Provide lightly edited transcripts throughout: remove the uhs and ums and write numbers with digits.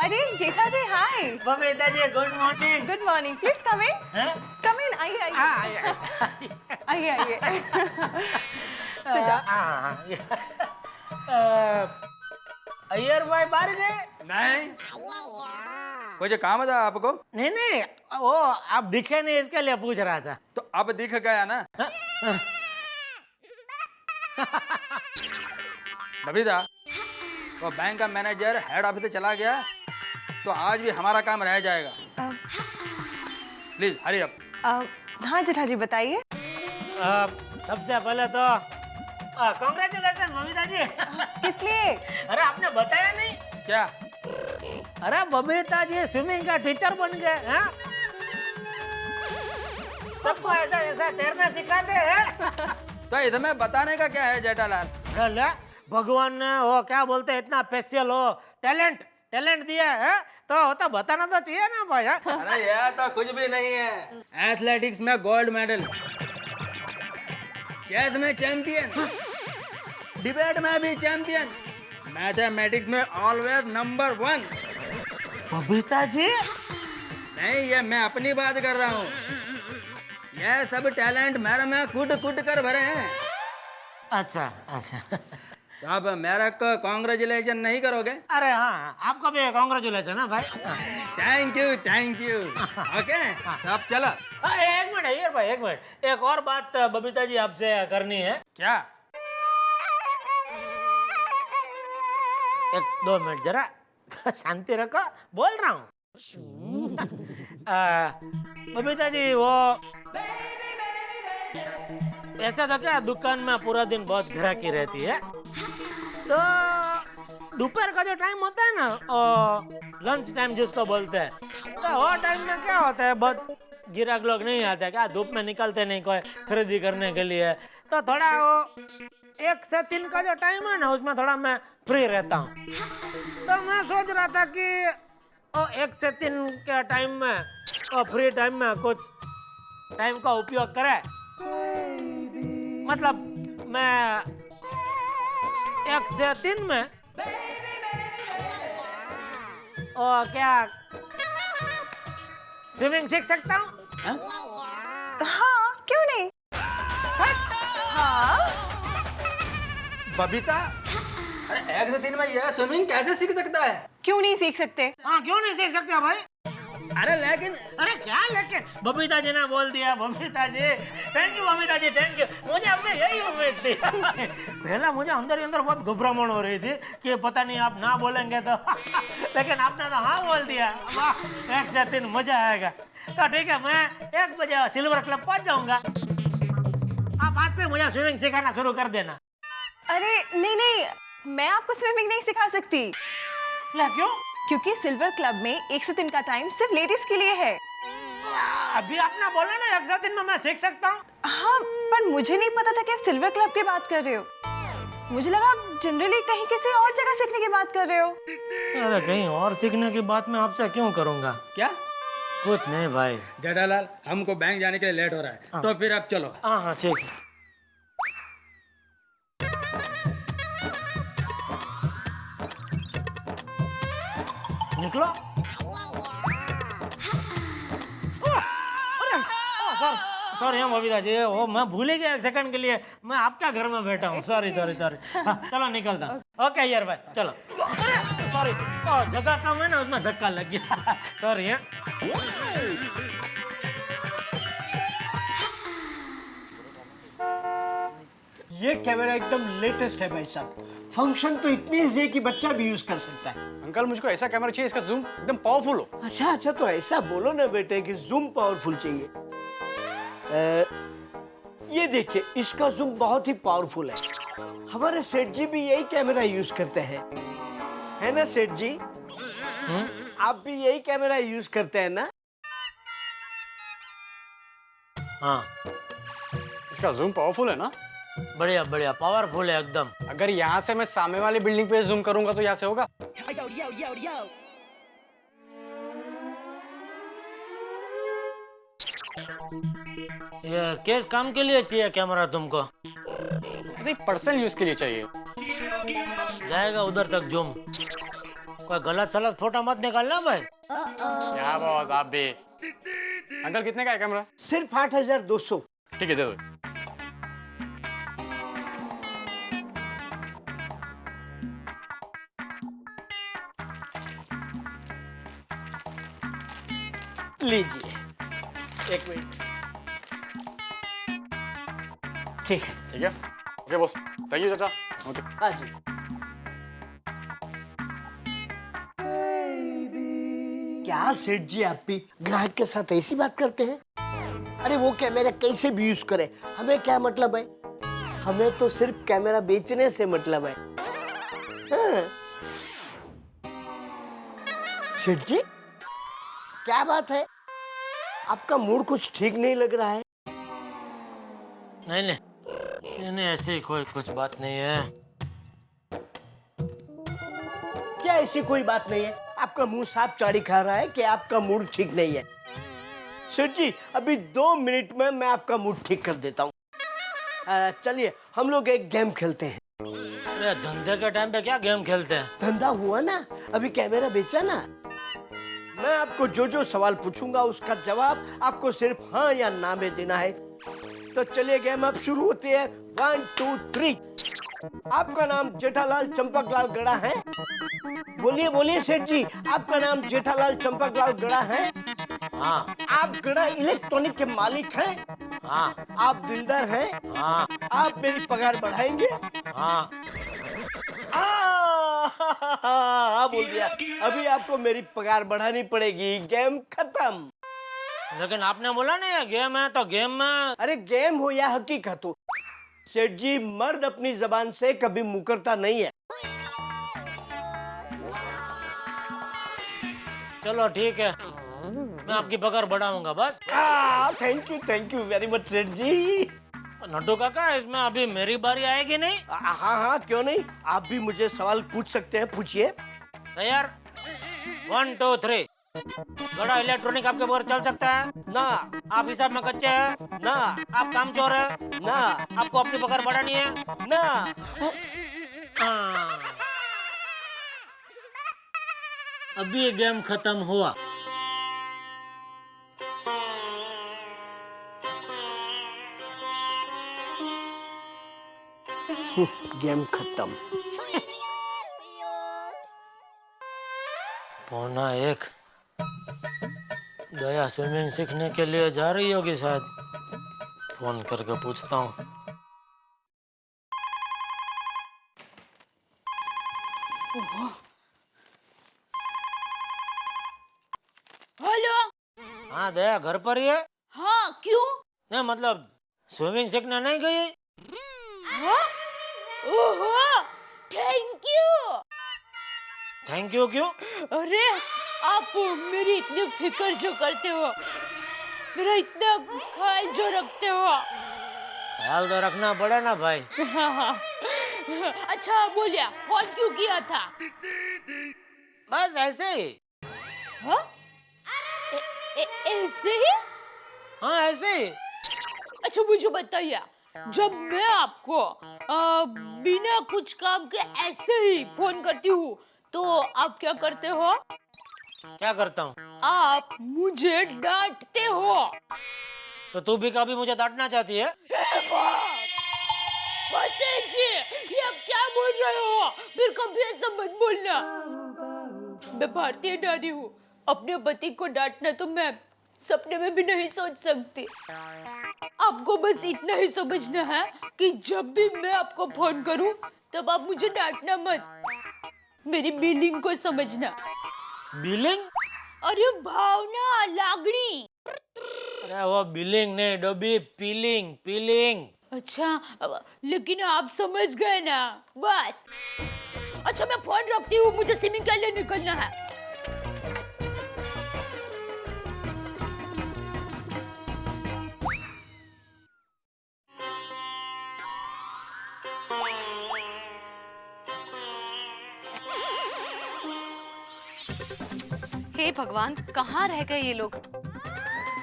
अरे Jetha ji hi. Babita ji good morning. Good morning, please come in. Come in, आइए आइए आइए आइए। Sit down. अय्यर भाई बाहर गए? नहीं, कोई काम था आपको? नहीं नहीं, वो आप दिखे नहीं इसके लिए पूछ रहा था। तो अब दिख गया ना। बबीता, वो बैंक का मैनेजर हेड ऑफिस से चला गया, तो आज भी हमारा काम रह जाएगा। Please hurry up. हाँ जेठा जी बताइए। सबसे पहले तो कांग्रेचुलेशन बबीता जी। किस लिए? अरे आपने बताया नहीं। क्या? अरे बबीता जी स्विमिंग का टीचर बन गए हैं। सबको ऐसा ऐसा तैरना सिखाते हैं। तो इसमें बताने का क्या है जेठालाल? अरे भगवान ने वो क्या बोलते हैं इतना स्पेशल हो टैलेंट टैलेंट दिया है तो बताना तो चाहिए ना भाई। अरे यह तो कुछ भी नहीं है। एथलेटिक्स में गोल्ड मेडल, चेस में चैंपियन, डिबेट में भी चैंपियन, मैथमेटिक्स में ऑलवेज नंबर 1। बबीता जी नहीं, ये मैं अपनी बात कर रहा हूँ। ये सब टैलेंट मेरे में कूट कूट कर भरे हैं। अच्छा अच्छा। तो आप मेरा को कॉन्ग्रेचुलेशन नहीं करोगे? अरे हाँ आपको भी कांग्रेचुलेशन है भाई। Thank you thank you. Okay अब चलो। एक मिनट यार भाई, एक मिनट, एक और बात बबीता जी आपसे करनी है। क्या? 1-2 मिनट जरा शांति रखो, बोल रहा हूँ। बबीता जी वो ऐसा था क्या, दुकान में पूरा दिन बहुत ग्राहकी रहती है, तो दोपहर का जो टाइम होता है ना, लंच टाइम जिसको बोलते हैं, तो वो टाइम में क्या होता है, बहुत गिराक लोग नहीं आते क्या, धूप में निकलते नहीं कोई खरीदी करने के लिए, तो थोड़ा वो 1 से 3 का जो टाइम है ना, उसमें थोड़ा मैं फ्री रहता हूँ। तो मैं सोच रहा था कि 1 से 3 के टाइम में फ्री टाइम में कुछ टाइम का उपयोग करें। मतलब मैं 1 से 3 में क्या स्विमिंग सीख सकता हूँ? हाँ क्यों नहीं। हाँ बबीता, अरे 1 से 3 में यह स्विमिंग कैसे सीख सकता है? क्यों नहीं सीख सकते? हाँ क्यों नहीं सीख सकते भाई? अरे लेकिन अरे क्या लेकिन, बबीता जी ने बोल दिया। Babita ji thank you, Babita ji thank you. मुझे आपसे यही उम्मीद थी। पहला मुझे अंदर ही अंदर बहुत घबराहट हो रही थी कि पता नहीं आप ना बोलेंगे तो लेकिन आपने तो हाँ बोल दिया। वाह, 1 से 3 मजा आएगा। तो ठीक है, मैं 1 बजे सिल्वर क्लब पहुंच जाऊंगा। आप आज से मुझे स्विमिंग सिखाना शुरू कर देना। अरे नहीं नहीं, मैं आपको स्विमिंग नहीं सिखा सकती। क्यों? क्योंकि सिल्वर क्लब में 1 से 3 का टाइम सिर्फ लेडीज के लिए है। अभी आपने बोला ना 1 से 3 में मैं सीख सकता हूँ। हाँ पर मुझे नहीं पता था कि आप सिल्वर क्लब की बात कर रहे हो। मुझे लगा आप जनरली कहीं किसी और जगह सीखने की बात कर रहे हो। अरे कहीं और सीखने की बात मैं आपसे क्यों करूँगा? क्या? कुछ नहीं भाई। जेठालाल, हमको बैंक जाने के लिए लेट हो रहा है, तो फिर अब चलो। हाँ हाँ ठीक है। निकलो। सॉरी हम बबीता जी, वो मैं भूल ही गया 1 सेकंड के लिए, मैं आपका घर में बैठा हूँ। Sorry sorry sorry. चलो निकलता हूँ। ओके यार भाई चलो। सॉरी, जगह कम है ना, उसमें धक्का लग गया। सॉरी है। ये कैमरा एकदम लेटेस्ट है भाई साहब। फंक्शन तो इतनी इजी है कि बच्चा भी यूज कर सकता है। अंकल मुझको ऐसा कैमरा चाहिए, इसका जूम एकदम पावरफुल हो। अच्छा अच्छा, तो ऐसा बोलो ना बेटे कि जूम पावरफुल चाहिए। ये देखिए, इसका जूम बहुत ही पावरफुल है। हमारे सेठ जी भी यही कैमरा यूज करते हैं, है ना सेठ जी? आप भी यही कैमरा यूज करते हैं ना? हाँ इसका जूम पावरफुल है ना? बढ़िया बढ़िया, पावरफुल है एकदम। अगर यहाँ से मैं सामने वाली बिल्डिंग पे जूम करूंगा तो यहाँ से होगा? ये किस काम के लिए चाहिए कैमरा तुमको? पर्सनल यूज के लिए चाहिए। जाएगा उधर तक जूम। कोई गलत सलत फोटो मत निकालना भाई। क्या बॉस आप भी। अंकल कितने का है कैमरा? सिर्फ 8,200। ठीक है दे दो। लीजिए, एक मिनट। ठीक है। ठीक है ओके बॉस, थैंक यू चाचा। ओके हाँ जी। क्या सेठ जी आप भी ग्राहक के साथ ऐसी बात करते हैं? अरे वो कैमरा कैसे भी यूज करे, हमें क्या मतलब है? हमें तो सिर्फ कैमरा बेचने से मतलब है। हाँ। सेठ जी क्या बात है, आपका मूड कुछ ठीक नहीं लग रहा है? नहीं नहीं नहीं, ऐसी कोई कुछ बात नहीं है। क्या ऐसी कोई बात नहीं है? आपका मुंह साफ चाड़ी खा रहा है कि आपका मूड ठीक नहीं है। सेठ जी अभी 2 मिनट में मैं आपका मूड ठीक कर देता हूँ। चलिए हम लोग एक गेम खेलते हैं। अरे धंधे के टाइम पे क्या गेम खेलते हैं? धंधा हुआ ना, अभी कैमरा बेचा ना। मैं आपको जो जो सवाल पूछूंगा उसका जवाब आपको सिर्फ हाँ या ना में देना है। तो चलिए गेम अब शुरू होती है। 1 2 3। आपका नाम जेठालाल चंपकलाल गड़ा है? बोलिए बोलिए सेठ जी, आपका नाम जेठालाल चंपकलाल गड़ा है? हाँ आप गड़ा इलेक्ट्रॉनिक के मालिक हैं? हाँ आप दिलदार हैं? हाँ आप मेरी पगार बढ़ाएंगे? हाँ। हाँ बोल दिया। अभी आपको मेरी पगार बढ़ानी पड़ेगी। गेम खत्म। लेकिन आपने बोला नहीं है गेम है, तो गेम में। अरे गेम हो या हकीकत हो, सेठ जी मर्द अपनी जबान से कभी मुकरता नहीं है। चलो ठीक है, मैं आपकी पगार बढ़ाऊंगा बस। थैंक यू वेरी मच सेठ जी। नड्डू काका इसमें अभी मेरी बारी आएगी नहीं? हाँ हाँ क्यों नहीं, आप भी मुझे सवाल पूछ सकते हैं, पूछिए। तैयार? 1 2 3। बड़ा इलेक्ट्रॉनिक आपके बगैर चल सकता है? ना आप हिसाब में कच्चे हैं? ना आप कामचोर है? ना आपको अपनी पगार बढ़ानी है? ना। हाँ। अभी ये गेम खत्म हुआ। गेम खत्म। 1:45। दया स्विमिंग सीखने के लिए जा रही होगी शायद। फोन करके पूछता हूँ। हेलो। हाँ दया घर पर ही है? हाँ क्यों? नहीं मतलब स्विमिंग सीखने नहीं गई? हाँ? ओहो थैंक यू। थैंक यू क्यों? अरे आप मेरी इतनी फिक्र जो करते हो, मेरा इतना ख्याल जो रखते हो। ख्याल तो रखना पड़े ना भाई। अच्छा बोलिए फोन क्यों किया था? बस ऐसे ही। हाँ? ऐसे ही? हाँ ऐसे ही। अच्छा मुझे बताइए, जब मैं आपको बिना कुछ काम के ऐसे ही फोन करती हूँ तो आप क्या करते हो? क्या करता हूँ? आप मुझे डांटते हो। तो तू भी कभी मुझे डांटना चाहती है? बच्चे जी ये आप क्या बोल रहे हो? फिर कभी ऐसा मत बोलना। मैं भारतीय नारी हूँ, अपने पति को डांटना तो मैं सपने में भी नहीं सोच सकती। आपको बस इतना ही समझना है कि जब भी मैं आपको फोन करूं तब आप मुझे डांटना मत, मेरी बिलिंग को समझना। बिलिंग? अरे भावना, लागणी। अरे वो बिलिंग नहीं डोबी, पीलिंग पीलिंग। अच्छा लेकिन आप समझ गए ना बस। अच्छा मैं फोन रखती हूँ, मुझे स्विमिंग के लिए निकलना है। हे भगवान, कहाँ रह गए ये लोग?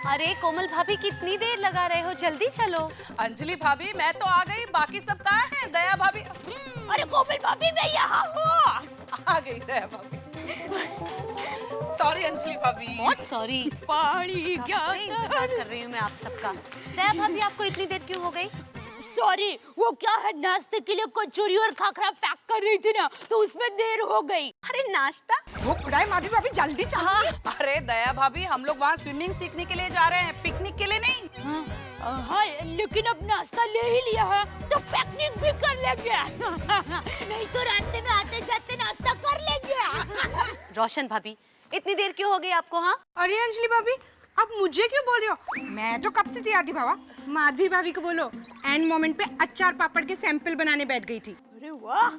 अरे कोमल भाभी कितनी देर लगा रहे हो, जल्दी चलो। अंजलि भाभी मैं तो आ गई, बाकी सब कहाँ हैं? दया भाभी। अरे कोमल भाभी मैं यहाँ हूँ। आ गई दया भाभी। सॉरी अंजलि भाभी। बहुत सॉरी। पानी क्या से इंतजार कर रही हूँ मैं आप सबका। दया भाभी आपको इतनी देर क्यों हो गई? सॉरी, वो क्या है, नाश्ते के लिए कचौरी और खाखरा पैक कर रही थी ना, तो उसमें देर हो गई। अरे नाश्ता? वो खुदाई माधी भाभी जल्दी चलिए। अरे दया भाभी हम लोग वहाँ स्विमिंग सीखने के लिए जा रहे हैं, पिकनिक के लिए नहीं। हाँ, लेकिन अब नाश्ता ले ही लिया है तो पिकनिक भी कर लेंगे। नहीं तो रास्ते में आते जाते नाश्ता कर लेंगे। रोशन भाभी इतनी देर क्यों हो गई आपको? हाँ अरे अंजलि भाभी आप मुझे क्यों बोल रहे हो? मैं तो कब से तैयार थी बाबा। माधवी भाभी को बोलो, एंड मोमेंट पे अचार पापड़ के सैंपल बनाने बैठ गई थी। अरे वाह।